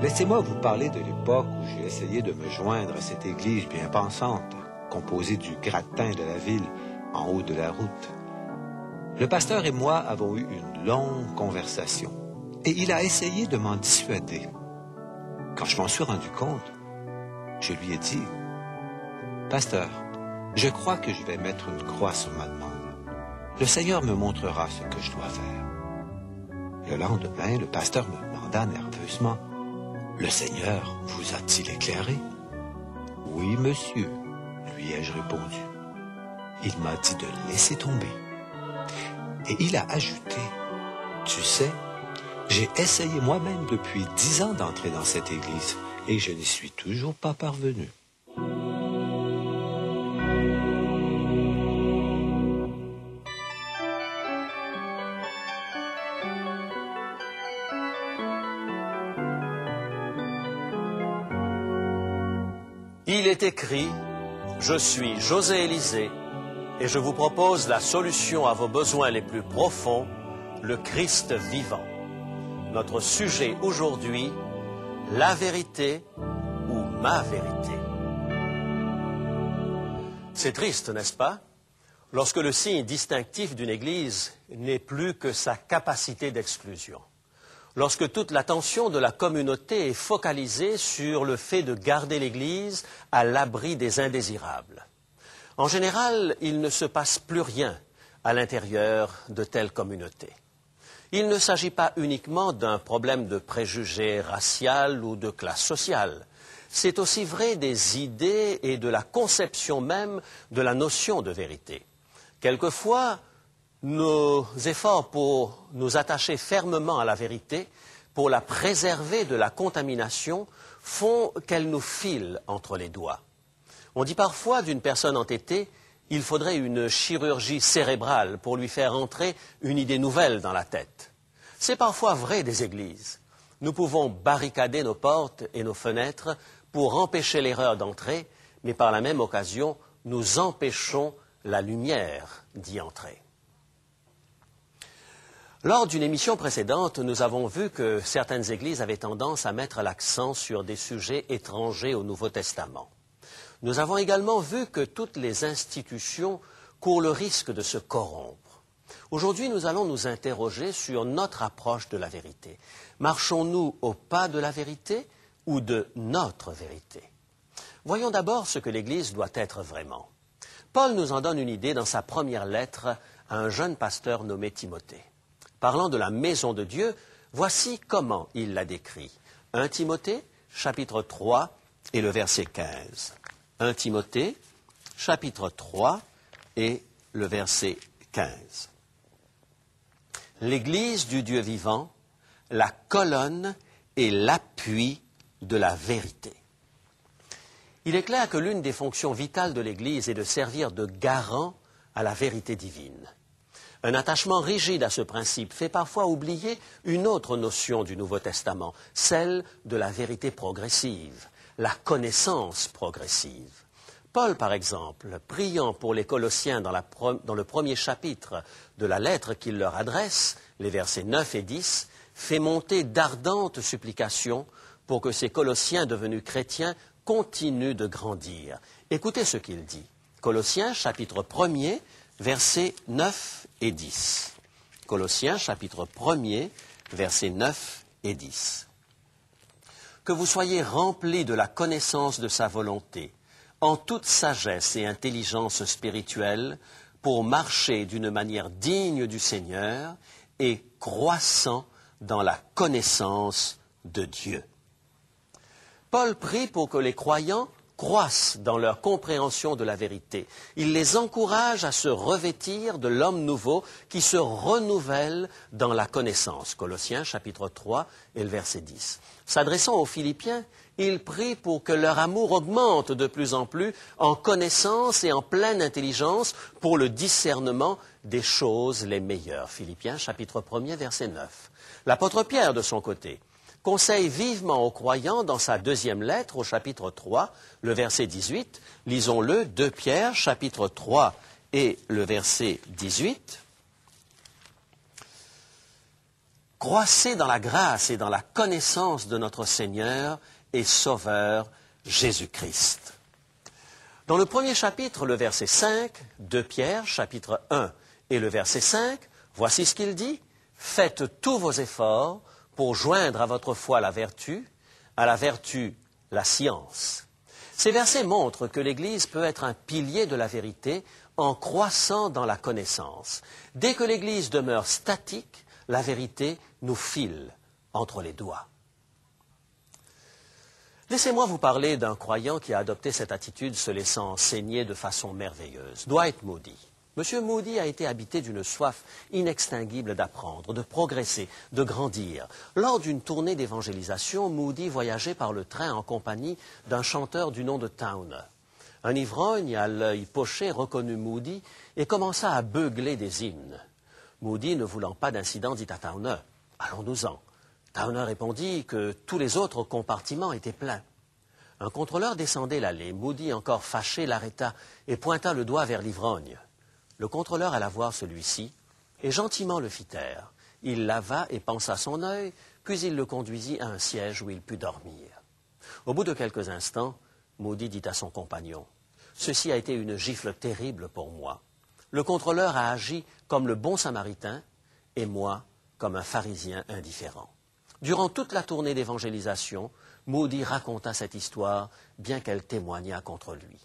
Laissez-moi vous parler de l'époque où j'ai essayé de me joindre à cette église bien pensante, composée du gratin de la ville, en haut de la route. Le pasteur et moi avons eu une longue conversation, et il a essayé de m'en dissuader. Quand je m'en suis rendu compte, je lui ai dit, « Pasteur, je crois que je vais mettre une croix sur ma demande. Le Seigneur me montrera ce que je dois faire. » Le lendemain, le pasteur me demanda nerveusement, « Le Seigneur vous a-t-il éclairé? »« Oui, monsieur, lui ai-je répondu. Il m'a dit de laisser tomber. » Et il a ajouté, « Tu sais, j'ai essayé moi-même depuis 10 ans d'entrer dans cette église et je n'y suis toujours pas parvenu. » Il est écrit, je suis José Élysée et je vous propose la solution à vos besoins les plus profonds, le Christ vivant. Notre sujet aujourd'hui, la vérité ou ma vérité. C'est triste, n'est-ce pas, lorsque le signe distinctif d'une Église n'est plus que sa capacité d'exclusion. Lorsque toute l'attention de la communauté est focalisée sur le fait de garder l'Église à l'abri des indésirables. En général, il ne se passe plus rien à l'intérieur de telles communautés. Il ne s'agit pas uniquement d'un problème de préjugés racial ou de classe sociale. C'est aussi vrai des idées et de la conception même de la notion de vérité. Quelquefois, nos efforts pour nous attacher fermement à la vérité, pour la préserver de la contamination, font qu'elle nous file entre les doigts. On dit parfois d'une personne entêtée, il faudrait une chirurgie cérébrale pour lui faire entrer une idée nouvelle dans la tête. C'est parfois vrai des églises. Nous pouvons barricader nos portes et nos fenêtres pour empêcher l'erreur d'entrer, mais par la même occasion, nous empêchons la lumière d'y entrer. Lors d'une émission précédente, nous avons vu que certaines églises avaient tendance à mettre l'accent sur des sujets étrangers au Nouveau Testament. Nous avons également vu que toutes les institutions courent le risque de se corrompre. Aujourd'hui, nous allons nous interroger sur notre approche de la vérité. Marchons-nous au pas de la vérité ou de notre vérité? Voyons d'abord ce que l'Église doit être vraiment. Paul nous en donne une idée dans sa première lettre à un jeune pasteur nommé Timothée. Parlant de la maison de Dieu, voici comment il la décrit. 1 Timothée, chapitre 3 et le verset 15. 1 Timothée, chapitre 3 et le verset 15. L'Église du Dieu vivant, la colonne et l'appui de la vérité. Il est clair que l'une des fonctions vitales de l'Église est de servir de garant à la vérité divine. Un attachement rigide à ce principe fait parfois oublier une autre notion du Nouveau Testament, celle de la vérité progressive, la connaissance progressive. Paul, par exemple, priant pour les Colossiens dans le premier chapitre de la lettre qu'il leur adresse, les versets 9 et 10, fait monter d'ardentes supplications pour que ces Colossiens devenus chrétiens continuent de grandir. Écoutez ce qu'il dit. Colossiens, chapitre 1er, versets 9 et 10. Colossiens, chapitre 1er, versets 9 et 10. Que vous soyez remplis de la connaissance de sa volonté, en toute sagesse et intelligence spirituelle, pour marcher d'une manière digne du Seigneur et croissant dans la connaissance de Dieu. Paul prie pour que les croyants croissent dans leur compréhension de la vérité. Il les encourage à se revêtir de l'homme nouveau qui se renouvelle dans la connaissance. Colossiens chapitre 3 et le verset 10. S'adressant aux Philippiens, il prie pour que leur amour augmente de plus en plus en connaissance et en pleine intelligence pour le discernement des choses les meilleures. Philippiens chapitre 1er verset 9. L'apôtre Pierre, de son côté, conseille vivement aux croyants dans sa deuxième lettre au chapitre 3, le verset 18. Lisons-le, 2 Pierre, chapitre 3 et le verset 18. croissez dans la grâce et dans la connaissance de notre Seigneur et Sauveur Jésus-Christ. Dans le premier chapitre, le verset 5, 2 Pierre, chapitre 1 et le verset 5, voici ce qu'il dit. Faites tous vos efforts pour joindre à votre foi la vertu, à la vertu la science. Ces versets montrent que l'Église peut être un pilier de la vérité en croissant dans la connaissance. Dès que l'Église demeure statique, la vérité nous file entre les doigts. Laissez-moi vous parler d'un croyant qui a adopté cette attitude se laissant enseigner de façon merveilleuse, Dwight Moody. M. Moody a été habité d'une soif inextinguible d'apprendre, de progresser, de grandir. Lors d'une tournée d'évangélisation, Moody voyageait par le train en compagnie d'un chanteur du nom de Towner. Un ivrogne à l'œil poché reconnut Moody et commença à beugler des hymnes. Moody, ne voulant pas d'incident, dit à Towner « Allons-nous-en ». Towner répondit que tous les autres compartiments étaient pleins. Un contrôleur descendait l'allée. Moody, encore fâché, l'arrêta et pointa le doigt vers l'ivrogne. Le contrôleur alla voir celui-ci et gentiment le fit taire. Il lava et pansa son œil, puis il le conduisit à un siège où il put dormir. Au bout de quelques instants, Moody dit à son compagnon « Ceci a été une gifle terrible pour moi. Le contrôleur a agi comme le bon samaritain et moi comme un pharisien indifférent. » Durant toute la tournée d'évangélisation, Moody raconta cette histoire, bien qu'elle témoignât contre lui.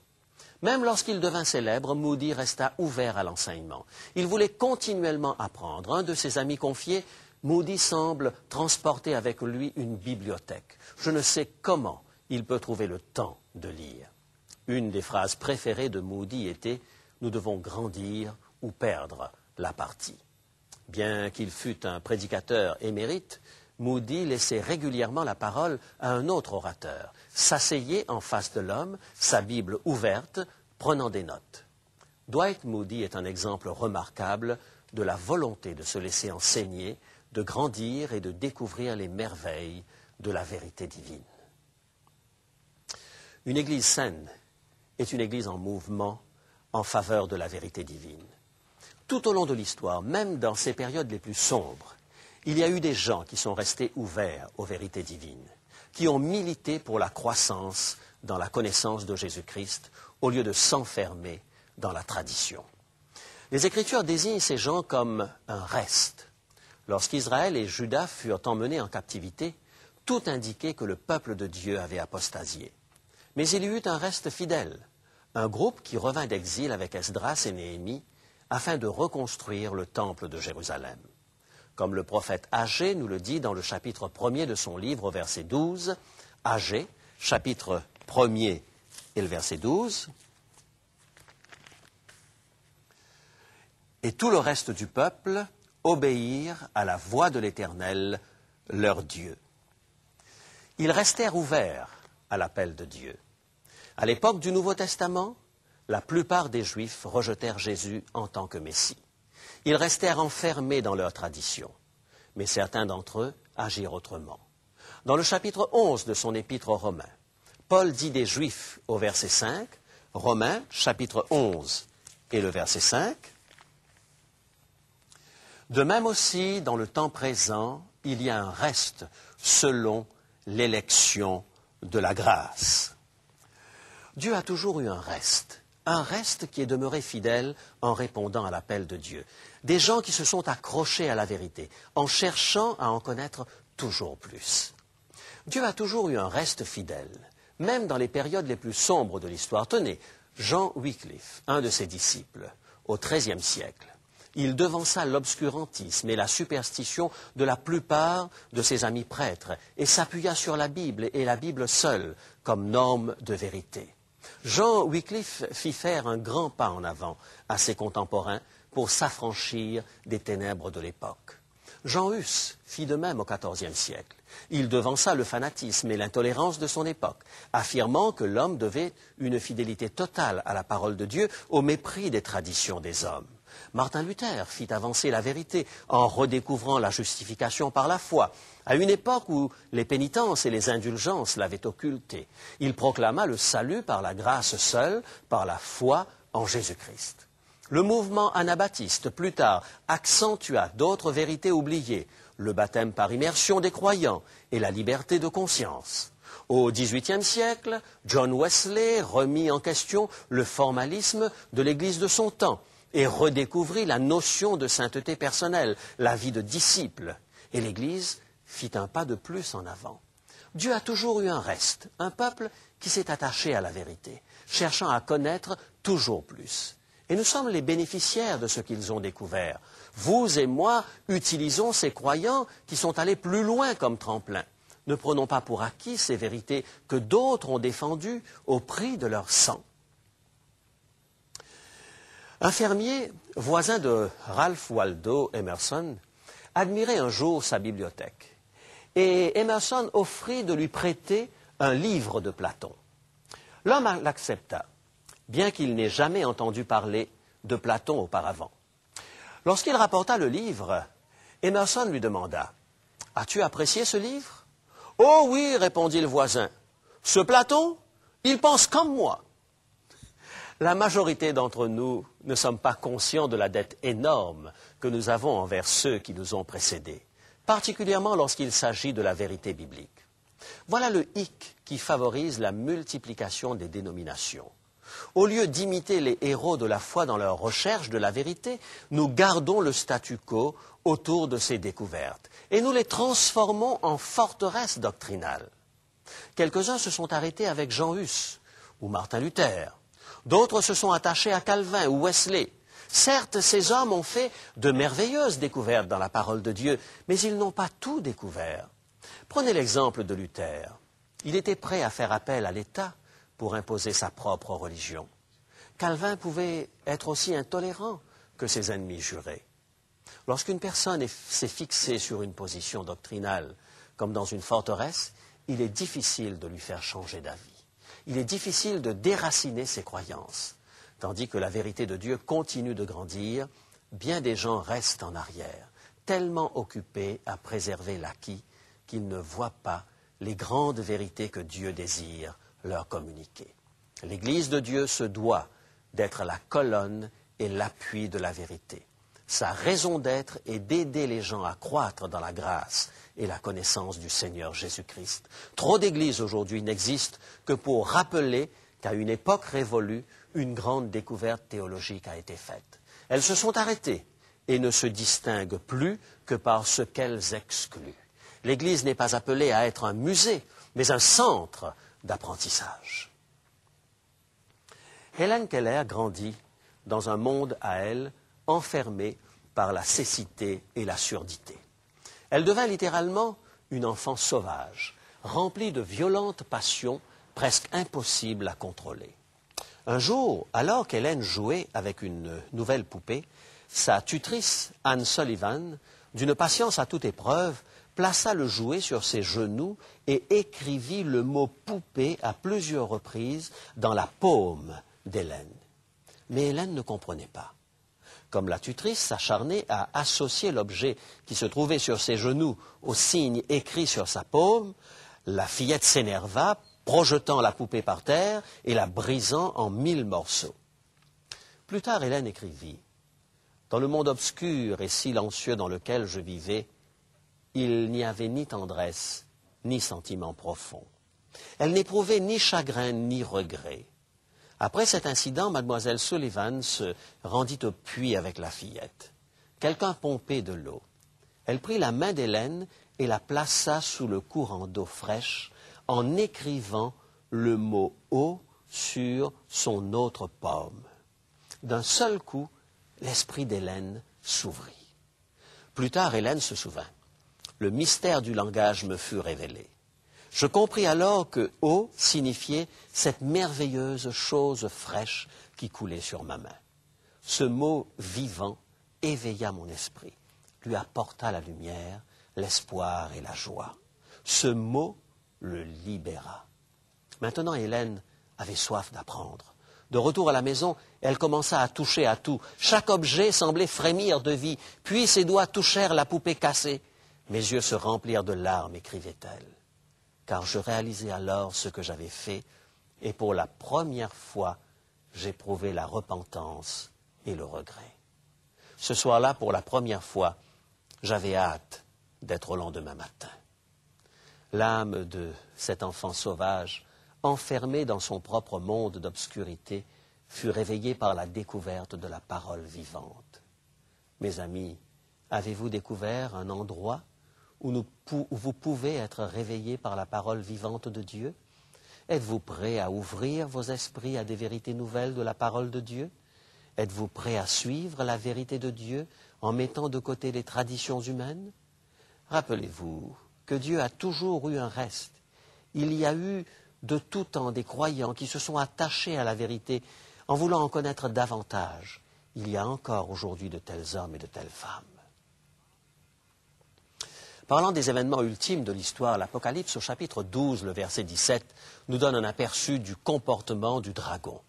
Même lorsqu'il devint célèbre, Moody resta ouvert à l'enseignement. Il voulait continuellement apprendre. Un de ses amis confiait, Moody semble transporter avec lui une bibliothèque. Je ne sais comment il peut trouver le temps de lire. Une des phrases préférées de Moody était « Nous devons grandir ou perdre la partie ». Bien qu'il fût un prédicateur émérite, Moody laissait régulièrement la parole à un autre orateur, s'asseyait en face de l'homme, sa Bible ouverte, prenant des notes. Dwight Moody est un exemple remarquable de la volonté de se laisser enseigner, de grandir et de découvrir les merveilles de la vérité divine. Une Église saine est une Église en mouvement en faveur de la vérité divine. Tout au long de l'histoire, même dans ces périodes les plus sombres, il y a eu des gens qui sont restés ouverts aux vérités divines, qui ont milité pour la croissance dans la connaissance de Jésus-Christ au lieu de s'enfermer dans la tradition. Les Écritures désignent ces gens comme un reste. Lorsqu'Israël et Juda furent emmenés en captivité, tout indiquait que le peuple de Dieu avait apostasié. Mais il y eut un reste fidèle, un groupe qui revint d'exil avec Esdras et Néhémie afin de reconstruire le temple de Jérusalem. Comme le prophète Agé nous le dit dans le chapitre 1er de son livre, au verset 12, Agé, chapitre 1er et le verset 12, « Et tout le reste du peuple obéirent à la voix de l'Éternel, leur Dieu. » Ils restèrent ouverts à l'appel de Dieu. À l'époque du Nouveau Testament, la plupart des Juifs rejetèrent Jésus en tant que Messie. Ils restèrent enfermés dans leur tradition, mais certains d'entre eux agirent autrement. Dans le chapitre 11 de son épître aux Romains, Paul dit des Juifs au verset 5, Romains, chapitre 11 et le verset 5, « De même aussi, dans le temps présent, il y a un reste selon l'élection de la grâce. » Dieu a toujours eu un reste qui est demeuré fidèle en répondant à l'appel de Dieu. Des gens qui se sont accrochés à la vérité, en cherchant à en connaître toujours plus. Dieu a toujours eu un reste fidèle, même dans les périodes les plus sombres de l'histoire. Tenez, Jean Wycliffe, un de ses disciples, au XIIIe siècle, il devança l'obscurantisme et la superstition de la plupart de ses amis prêtres et s'appuya sur la Bible et la Bible seule comme norme de vérité. Jean Wycliffe fit faire un grand pas en avant à ses contemporains pour s'affranchir des ténèbres de l'époque. Jean Hus fit de même au XIVe siècle. Il devança le fanatisme et l'intolérance de son époque, affirmant que l'homme devait une fidélité totale à la parole de Dieu au mépris des traditions des hommes. Martin Luther fit avancer la vérité en redécouvrant la justification par la foi, à une époque où les pénitences et les indulgences l'avaient occulté. Il proclama le salut par la grâce seule, par la foi en Jésus-Christ. Le mouvement anabaptiste, plus tard, accentua d'autres vérités oubliées, le baptême par immersion des croyants et la liberté de conscience. Au XVIIIe siècle, John Wesley remit en question le formalisme de l'Église de son temps et redécouvrit la notion de sainteté personnelle, la vie de disciple. Et l'Église fit un pas de plus en avant. Dieu a toujours eu un reste, un peuple qui s'est attaché à la vérité, cherchant à connaître toujours plus. Et nous sommes les bénéficiaires de ce qu'ils ont découvert. Vous et moi utilisons ces croyants qui sont allés plus loin comme tremplin. Ne prenons pas pour acquis ces vérités que d'autres ont défendues au prix de leur sang. Un fermier, voisin de Ralph Waldo Emerson, admirait un jour sa bibliothèque. Et Emerson offrit de lui prêter un livre de Platon. L'homme l'accepta, bien qu'il n'ait jamais entendu parler de Platon auparavant. Lorsqu'il rapporta le livre, Emerson lui demanda « As-tu apprécié ce livre ?»« Oh oui, répondit le voisin. Ce Platon, il pense comme moi. » La majorité d'entre nous ne sommes pas conscients de la dette énorme que nous avons envers ceux qui nous ont précédés, particulièrement lorsqu'il s'agit de la vérité biblique. Voilà le hic qui favorise la multiplication des dénominations. Au lieu d'imiter les héros de la foi dans leur recherche de la vérité, nous gardons le statu quo autour de ces découvertes et nous les transformons en forteresses doctrinales. Quelques-uns se sont arrêtés avec Jean Hus ou Martin Luther. D'autres se sont attachés à Calvin ou Wesley. Certes, ces hommes ont fait de merveilleuses découvertes dans la parole de Dieu, mais ils n'ont pas tout découvert. Prenez l'exemple de Luther. Il était prêt à faire appel à l'État pour imposer sa propre religion. Calvin pouvait être aussi intolérant que ses ennemis jurés. Lorsqu'une personne s'est fixée sur une position doctrinale, comme dans une forteresse, il est difficile de lui faire changer d'avis. Il est difficile de déraciner ses croyances. Tandis que la vérité de Dieu continue de grandir, bien des gens restent en arrière, tellement occupés à préserver l'acquis qu'ils ne voient pas les grandes vérités que Dieu désire leur communiquer. L'Église de Dieu se doit d'être la colonne et l'appui de la vérité. Sa raison d'être est d'aider les gens à croître dans la grâce et la connaissance du Seigneur Jésus-Christ. Trop d'églises aujourd'hui n'existent que pour rappeler qu'à une époque révolue, une grande découverte théologique a été faite. Elles se sont arrêtées et ne se distinguent plus que par ce qu'elles excluent. L'Église n'est pas appelée à être un musée, mais un centre d'apprentissage. Helen Keller grandit dans un monde à elle enfermé par la cécité et la surdité. Elle devint littéralement une enfant sauvage, remplie de violentes passions presque impossibles à contrôler. Un jour, alors qu'Hélène jouait avec une nouvelle poupée, sa tutrice, Anne Sullivan, d'une patience à toute épreuve, plaça le jouet sur ses genoux et écrivit le mot « poupée » à plusieurs reprises dans la paume d'Hélène. Mais Hélène ne comprenait pas. Comme la tutrice s'acharnait à associer l'objet qui se trouvait sur ses genoux au signe écrit sur sa paume, la fillette s'énerva, projetant la poupée par terre et la brisant en 1000 morceaux. Plus tard, Hélène écrivit « Dans le monde obscur et silencieux dans lequel je vivais, il n'y avait ni tendresse, ni sentiment profond. Elle n'éprouvait ni chagrin, ni regret. Après cet incident, mademoiselle Sullivan se rendit au puits avec la fillette. Quelqu'un pompait de l'eau. Elle prit la main d'Hélène et la plaça sous le courant d'eau fraîche en écrivant le mot « eau » sur son autre paume. D'un seul coup, l'esprit d'Hélène s'ouvrit. Plus tard, Hélène se souvint. Le mystère du langage me fut révélé. Je compris alors que « eau » signifiait cette merveilleuse chose fraîche qui coulait sur ma main. Ce mot vivant éveilla mon esprit, lui apporta la lumière, l'espoir et la joie. Ce mot le libéra. Maintenant, Hélène avait soif d'apprendre. De retour à la maison, elle commença à toucher à tout. Chaque objet semblait frémir de vie. Puis ses doigts touchèrent la poupée cassée. Mes yeux se remplirent de larmes, écrivait-elle. Car je réalisais alors ce que j'avais fait, et pour la première fois, j'éprouvais la repentance et le regret. Ce soir-là, pour la première fois, j'avais hâte d'être au lendemain matin. L'âme de cet enfant sauvage, enfermé dans son propre monde d'obscurité, fut réveillée par la découverte de la parole vivante. Mes amis, avez-vous découvert un endroit où vous pouvez être réveillés par la parole vivante de Dieu? Êtes-vous prêts à ouvrir vos esprits à des vérités nouvelles de la parole de Dieu? Êtes-vous prêts à suivre la vérité de Dieu en mettant de côté les traditions humaines? Rappelez-vous que Dieu a toujours eu un reste. Il y a eu de tout temps des croyants qui se sont attachés à la vérité en voulant en connaître davantage. Il y a encore aujourd'hui de tels hommes et de telles femmes. Parlant des événements ultimes de l'histoire, l'Apocalypse au chapitre 12, le verset 17, nous donne un aperçu du comportement du dragon.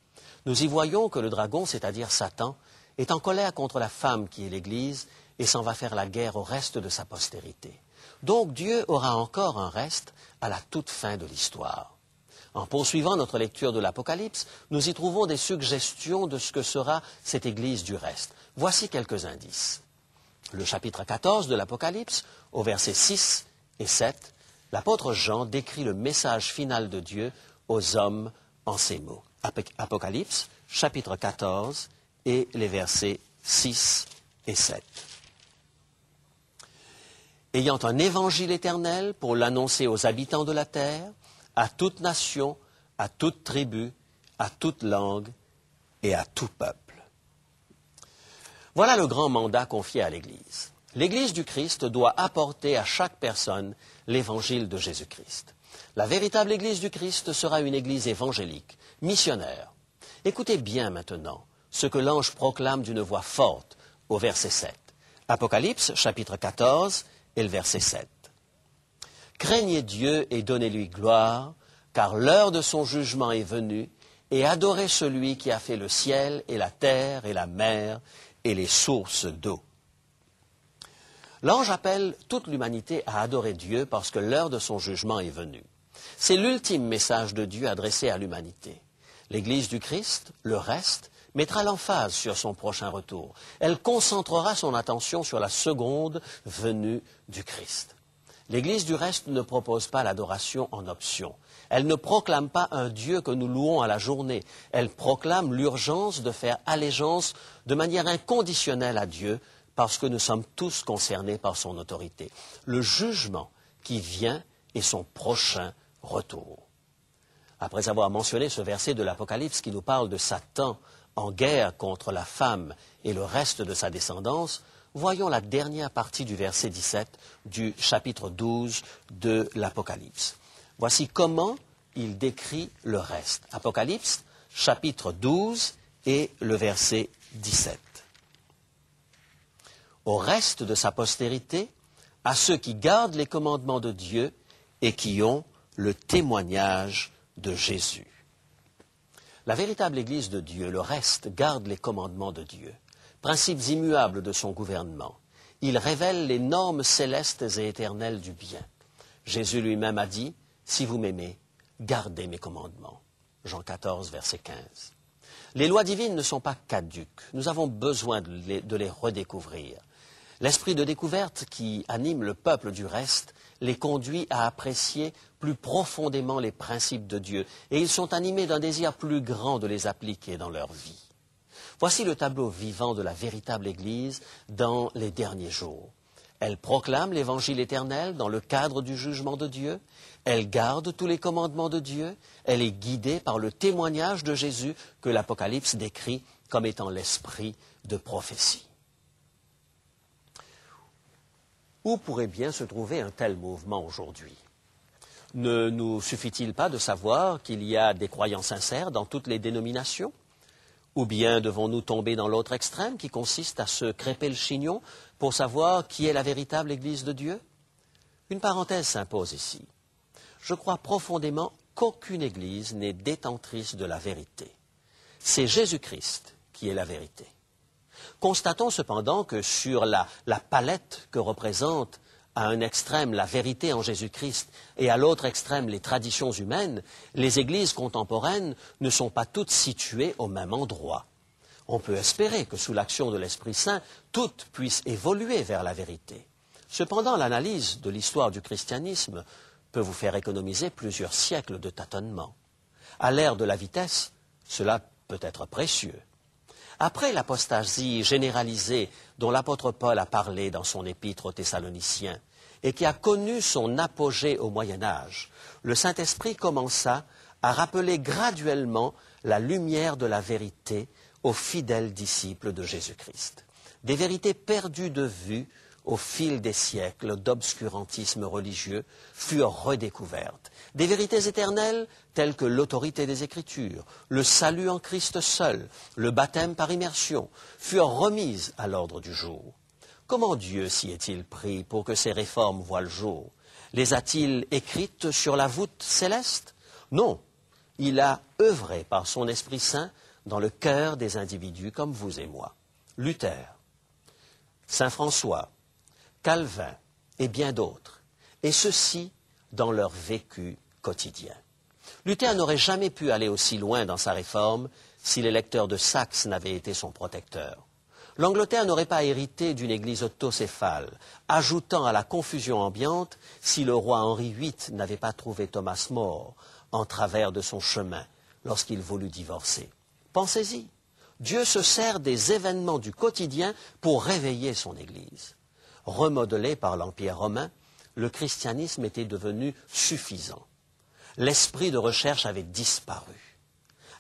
Nous y voyons que le dragon, c'est-à-dire Satan, est en colère contre la femme qui est l'Église et s'en va faire la guerre au reste de sa postérité. Donc Dieu aura encore un reste à la toute fin de l'histoire. En poursuivant notre lecture de l'Apocalypse, nous y trouvons des suggestions de ce que sera cette Église du reste. Voici quelques indices. Le chapitre 14 de l'Apocalypse, au verset 6 et 7, l'apôtre Jean décrit le message final de Dieu aux hommes en ces mots. Apocalypse, chapitre 14 et les versets 6 et 7. Ayant un évangile éternel pour l'annoncer aux habitants de la terre, à toute nation, à toute tribu, à toute langue et à tout peuple. Voilà le grand mandat confié à l'Église. L'Église du Christ doit apporter à chaque personne l'évangile de Jésus-Christ. La véritable Église du Christ sera une Église évangélique, missionnaire. Écoutez bien maintenant ce que l'ange proclame d'une voix forte au verset 7. Apocalypse, chapitre 14 et le verset 7. Craignez Dieu et donnez-lui gloire, car l'heure de son jugement est venue, et adorez celui qui a fait le ciel et la terre et la mer et les sources d'eau. L'ange appelle toute l'humanité à adorer Dieu parce que l'heure de son jugement est venue. C'est l'ultime message de Dieu adressé à l'humanité. L'Église du Christ, le reste, mettra l'emphase sur son prochain retour. Elle concentrera son attention sur la seconde venue du Christ. L'Église du reste ne propose pas l'adoration en option. Elle ne proclame pas un Dieu que nous louons à la journée. Elle proclame l'urgence de faire allégeance de manière inconditionnelle à Dieu parce que nous sommes tous concernés par son autorité. Le jugement qui vient est son prochain retour. Après avoir mentionné ce verset de l'Apocalypse qui nous parle de Satan en guerre contre la femme et le reste de sa descendance, voyons la dernière partie du verset 17 du chapitre 12 de l'Apocalypse. Voici comment il décrit le reste. Apocalypse, chapitre 12 et le verset 17. Au reste de sa postérité, à ceux qui gardent les commandements de Dieu et qui ont le témoignage de Jésus. La véritable Église de Dieu, le reste, garde les commandements de Dieu, principes immuables de son gouvernement. Il révèle les normes célestes et éternelles du bien. Jésus lui-même a dit, « Si vous m'aimez, gardez mes commandements. » Jean 14, verset 15. Les lois divines ne sont pas caduques. Nous avons besoin de les redécouvrir. L'esprit de découverte qui anime le peuple du reste les conduit à apprécier plus profondément les principes de Dieu, et ils sont animés d'un désir plus grand de les appliquer dans leur vie. Voici le tableau vivant de la véritable Église dans les derniers jours. Elle proclame l'Évangile éternel dans le cadre du jugement de Dieu, elle garde tous les commandements de Dieu, elle est guidée par le témoignage de Jésus que l'Apocalypse décrit comme étant l'esprit de prophétie. Où pourrait bien se trouver un tel mouvement aujourd'hui? Ne nous suffit-il pas de savoir qu'il y a des croyants sincères dans toutes les dénominations? Ou bien devons-nous tomber dans l'autre extrême qui consiste à se crêper le chignon pour savoir qui est la véritable Église de Dieu? Une parenthèse s'impose ici. Je crois profondément qu'aucune Église n'est détentrice de la vérité. C'est Jésus-Christ qui est la vérité. Constatons cependant que sur la palette que représente à un extrême la vérité en Jésus-Christ et à l'autre extrême les traditions humaines, les églises contemporaines ne sont pas toutes situées au même endroit. On peut espérer que sous l'action de l'Esprit Saint, toutes puissent évoluer vers la vérité. Cependant, l'analyse de l'histoire du christianisme peut vous faire économiser plusieurs siècles de tâtonnement. À l'ère de la vitesse, cela peut être précieux. Après l'apostasie généralisée dont l'apôtre Paul a parlé dans son épître aux Thessaloniciens et qui a connu son apogée au Moyen Âge, le Saint-Esprit commença à rappeler graduellement la lumière de la vérité aux fidèles disciples de Jésus-Christ. Des vérités perdues de vue au fil des siècles d'obscurantisme religieux furent redécouvertes. Des vérités éternelles telles que l'autorité des Écritures, le salut en Christ seul, le baptême par immersion, furent remises à l'ordre du jour. Comment Dieu s'y est-il pris pour que ces réformes voient le jour? Les a-t-il écrites sur la voûte céleste? Non, il a œuvré par son Esprit Saint dans le cœur des individus comme vous et moi. Luther, Saint François, Calvin et bien d'autres, et ceci dans leur vécu quotidien. Luther n'aurait jamais pu aller aussi loin dans sa réforme si l'électeur de Saxe n'avait été son protecteur. L'Angleterre n'aurait pas hérité d'une église autocéphale, ajoutant à la confusion ambiante si le roi Henri VIII n'avait pas trouvé Thomas More en travers de son chemin lorsqu'il voulut divorcer. Pensez-y, Dieu se sert des événements du quotidien pour réveiller son Église. Remodelé par l'Empire romain, le christianisme était devenu suffisant. L'esprit de recherche avait disparu.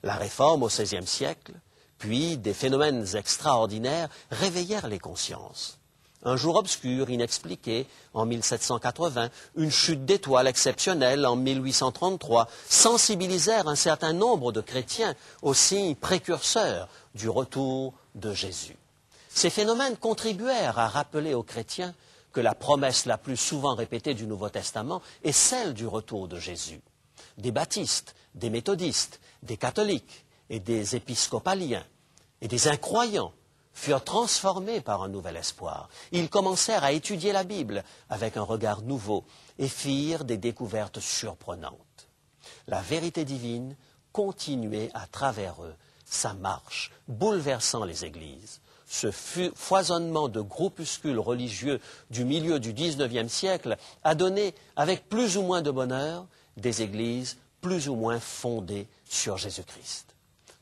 La réforme au XVIe siècle, puis des phénomènes extraordinaires réveillèrent les consciences. Un jour obscur, inexpliqué, en 1780, une chute d'étoiles exceptionnelle en 1833, sensibilisèrent un certain nombre de chrétiens aux signes précurseurs du retour de Jésus. Ces phénomènes contribuèrent à rappeler aux chrétiens que la promesse la plus souvent répétée du Nouveau Testament est celle du retour de Jésus. Des baptistes, des méthodistes, des catholiques et des épiscopaliens et des incroyants furent transformés par un nouvel espoir. Ils commencèrent à étudier la Bible avec un regard nouveau et firent des découvertes surprenantes. La vérité divine continuait à travers eux sa marche, bouleversant les églises. Ce foisonnement de groupuscules religieux du milieu du XIXe siècle a donné, avec plus ou moins de bonheur, des églises plus ou moins fondées sur Jésus-Christ.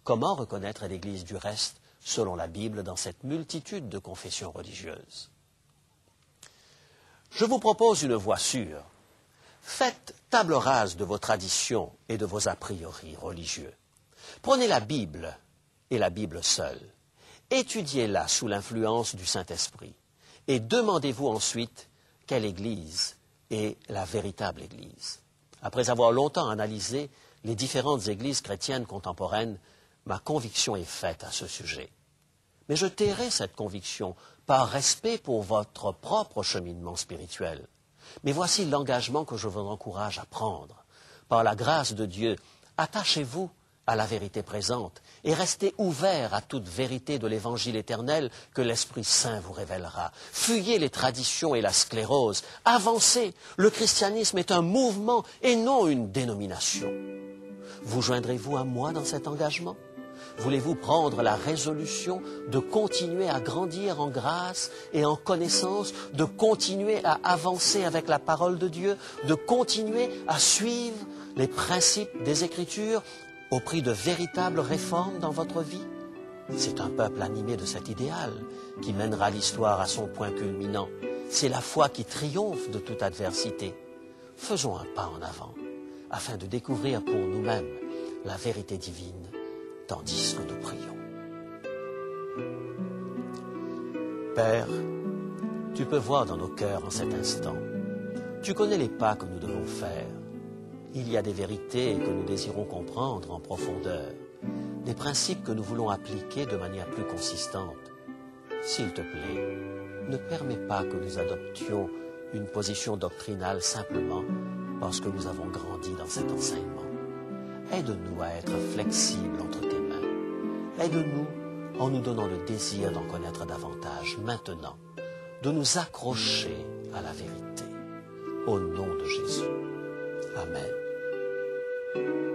Comment reconnaître l'Église du reste selon la Bible dans cette multitude de confessions religieuses? Je vous propose une voie sûre. Faites table rase de vos traditions et de vos a priori religieux. Prenez la Bible et la Bible seule. Étudiez-la sous l'influence du Saint-Esprit et demandez-vous ensuite quelle Église est la véritable Église. Après avoir longtemps analysé les différentes Églises chrétiennes contemporaines, ma conviction est faite à ce sujet. Mais je tairai cette conviction par respect pour votre propre cheminement spirituel. Mais voici l'engagement que je vous encourage à prendre. Par la grâce de Dieu, attachez-vous à la vérité présente et restez ouverts à toute vérité de l'Évangile éternel que l'Esprit Saint vous révélera. Fuyez les traditions et la sclérose. Avancez. Le christianisme est un mouvement et non une dénomination. Vous joindrez-vous à moi dans cet engagement? Voulez-vous prendre la résolution de continuer à grandir en grâce et en connaissance, de continuer à avancer avec la parole de Dieu, de continuer à suivre les principes des Écritures au prix de véritables réformes dans votre vie? C'est un peuple animé de cet idéal qui mènera l'histoire à son point culminant. C'est la foi qui triomphe de toute adversité. Faisons un pas en avant afin de découvrir pour nous-mêmes la vérité divine tandis que nous prions. Père, tu peux voir dans nos cœurs en cet instant. Tu connais les pas que nous devons faire. Il y a des vérités que nous désirons comprendre en profondeur, des principes que nous voulons appliquer de manière plus consistante. S'il te plaît, ne permets pas que nous adoptions une position doctrinale simplement parce que nous avons grandi dans cet enseignement. Aide-nous à être flexibles entre tes mains. Aide-nous en nous donnant le désir d'en connaître davantage maintenant, de nous accrocher à la vérité. Au nom de Jésus. Amen.